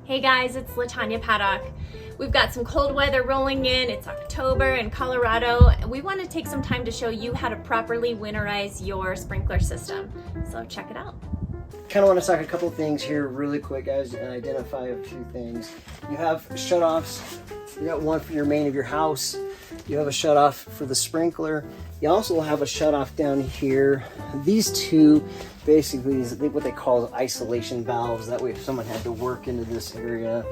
Hey guys, it's LaTanya Paddock. We've got some cold weather rolling in. It's October in Colorado. We want to take some time to show you how to properly winterize your sprinkler system. So check it out. Kind of want to talk a couple things here really quick, guys, and identify a few things. You have shutoffs. You got one for your main of your house. You have a shutoff for the sprinkler. You also have a shutoff down here. These two basically is what they call isolation valves. That way if someone had to work into this area,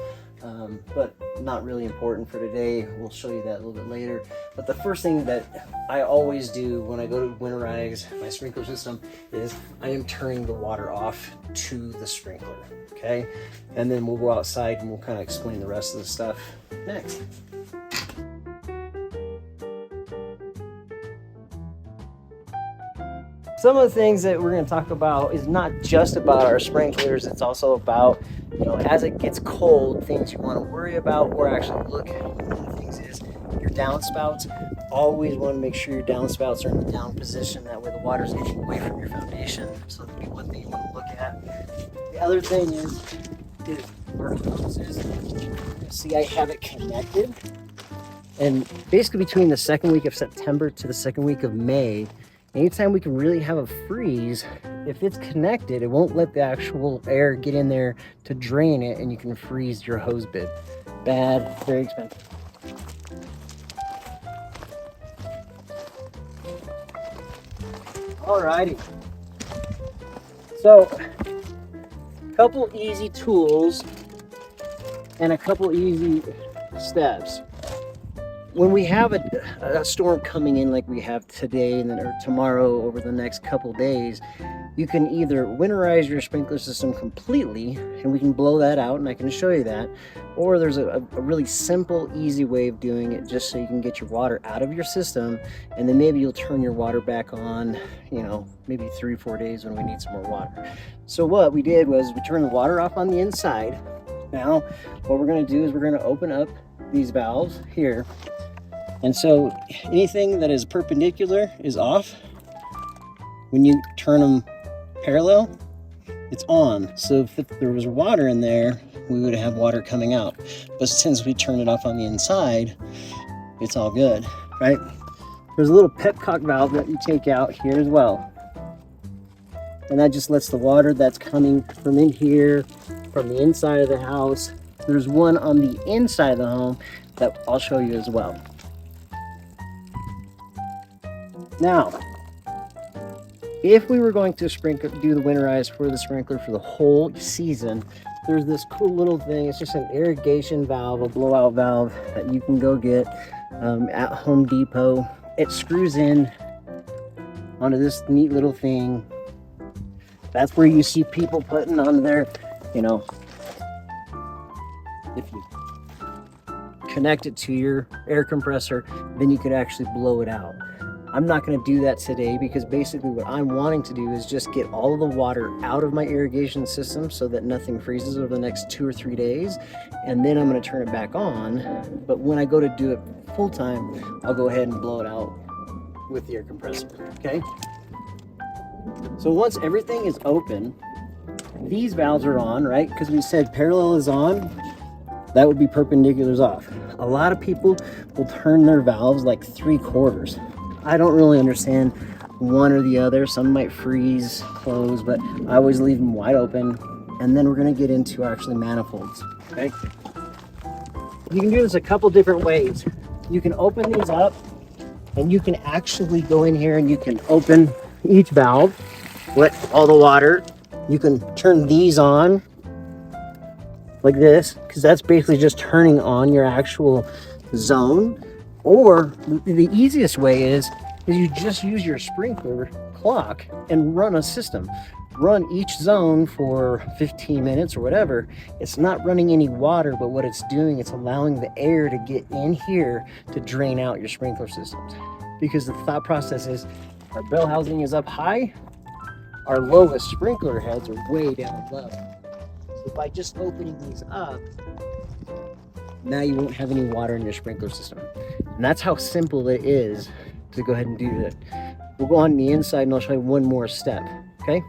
but not really important for today. We'll show you that a little bit later. But the first thing that I always do when I go to winterize my sprinkler system is I am turning the water off to the sprinkler, okay? And then we'll go outside and we'll kind of explain the rest of the stuff next. Some of the things that we're going to talk about is not just about our sprinklers, it's also about, you know, as it gets cold, things you want to worry about or actually look at. One of the things is your downspouts. Always want to make sure your downspouts are in the down position. That way the water's getting away from your foundation. So that'll be one thing you want to look at. The other thing is our hoses. See, I have it connected. And basically between the second week of September to the second week of May, anytime we can really have a freeze, if it's connected, it won't let the actual air get in there to drain it, and you can freeze your hose bib. Bad, very expensive. Alrighty. So, a couple easy tools and a couple easy steps. When we have a storm coming in like we have today and then or tomorrow over the next couple days, you can either winterize your sprinkler system completely, and we can blow that out and I can show you that, or there's a really simple, easy way of doing it just so you can get your water out of your system, and then maybe you'll turn your water back on, you know, maybe 3 or 4 days when we need some more water. So what we did was we turned the water off on the inside. Now, what we're going to do is we're going to open up these valves here. And so anything that is perpendicular is off. When you turn them parallel, it's on. So if there was water in there, we would have water coming out. But since we turn it off on the inside, it's all good, right? There's a little petcock valve that you take out here as well. And that just lets the water that's coming from in here, from the inside of the house. There's one on the inside of the home that I'll show you as well. Now, if we were going to do the winterize for the sprinkler for the whole season, there's this cool little thing. It's just an irrigation valve, a blowout valve that you can go get at Home Depot. It screws in onto this neat little thing. That's where you see people putting on their, you know, if you connect it to your air compressor, then you could actually blow it out. I'm not going to do that today because basically what I'm wanting to do is just get all of the water out of my irrigation system so that nothing freezes over the next 2 or 3 days, and then I'm going to turn it back on. But when I go to do it full time, I'll go ahead and blow it out with the air compressor, okay? So once everything is open, these valves are on, right? Because we said parallel is on, that would be perpendicular is off. A lot of people will turn their valves like 3/4. I don't really understand one or the other. Some might freeze, close, but I always leave them wide open. And then we're going to get into actually manifolds, okay? You can do this a couple different ways. You can open these up, and you can actually go in here and you can open each valve, let all the water. You can turn these on like this, because that's basically just turning on your actual zone. Or the easiest way is you just use your sprinkler clock and run a system. Run each zone for 15 minutes or whatever. It's not running any water, but what it's doing, it's allowing the air to get in here to drain out your sprinkler systems. Because the thought process is our bell housing is up high, our lowest sprinkler heads are way down low. So by just opening these up, now you won't have any water in your sprinkler system. And that's how simple it is to go ahead and do that. We'll go on the inside and I'll show you one more step, okay?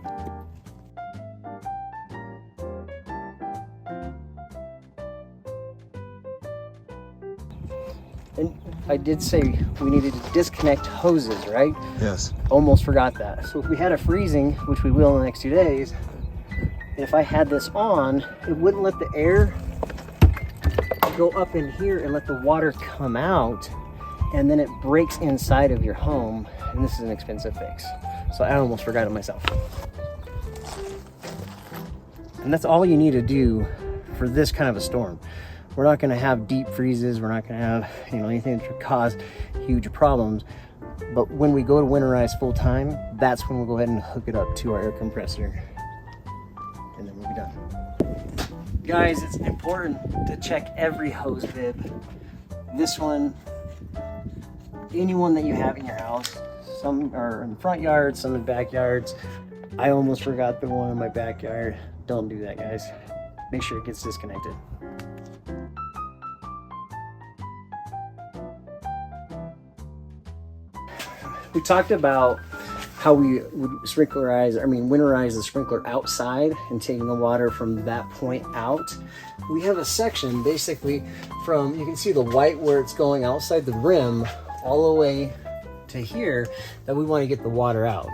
And I did say we needed to disconnect hoses, right? Yes. Almost forgot that. So if we had a freezing, which we will in the next 2 days, if I had this on, it wouldn't let the air go up in here and let the water come out, and then it breaks inside of your home, and this is an expensive fix. So I almost forgot it myself. And that's all you need to do for this kind of a storm. We're not going to have deep freezes. We're not going to have, anything that could cause huge problems. But when we go to winterize full time, that's when we'll go ahead and hook it up to our air compressor, and then we'll be done. Guys, it's important to check every hose bib. This one, anyone that you have in your house. Some are in the front yard, some in backyards. I almost forgot the one in my backyard. Don't do that, guys. Make sure it gets disconnected. We talked about how we would winterize the sprinkler outside and taking the water from that point out. We have a section basically from, you can see the white where it's going outside the rim all the way to here, that we want to get the water out.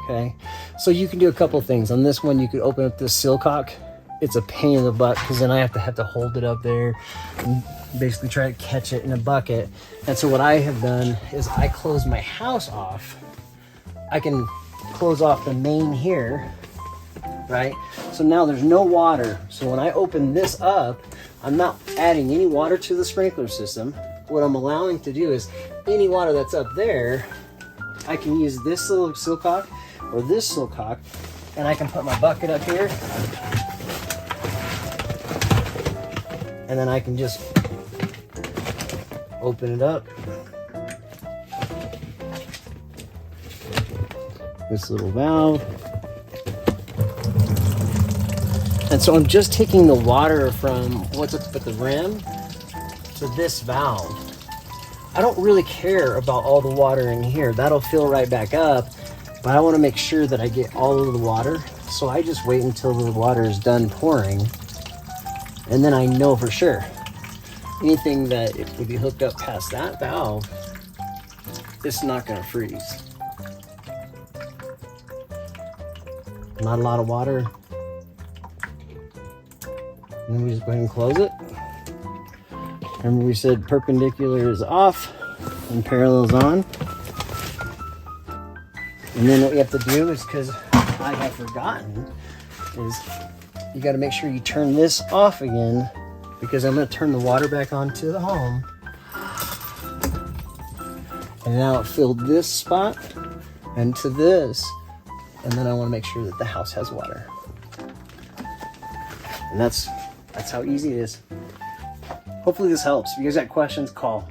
Okay, so you can do a couple things. On this one, you could open up this seal cock. It's a pain in the butt because then I have to hold it up there and basically try to catch it in a bucket. And so what I have done is I close my house off. I can close off the main here, right? So now there's no water. So when I open this up, I'm not adding any water to the sprinkler system. What I'm allowing to do is any water that's up there, I can use this little silcock or this silcock, and I can put my bucket up here, and then I can just open it up. This little valve. And so I'm just taking the water from what's up at the rim to this valve. I don't really care about all the water in here. That'll fill right back up, but I want to make sure that I get all of the water. So I just wait until the water is done pouring, and then I know for sure. Anything that it would be hooked up past that valve, it's not going to freeze. Not a lot of water. And then we just go ahead and close it. Remember we said perpendicular is off and parallel is on. And then what we have to do is, because I have forgotten, is you got to make sure you turn this off again, because I'm going to turn the water back on to the home. And now it filled this spot and to this. And then I want to make sure that the house has water. And that's how easy it is. Hopefully this helps. If you guys got questions, call.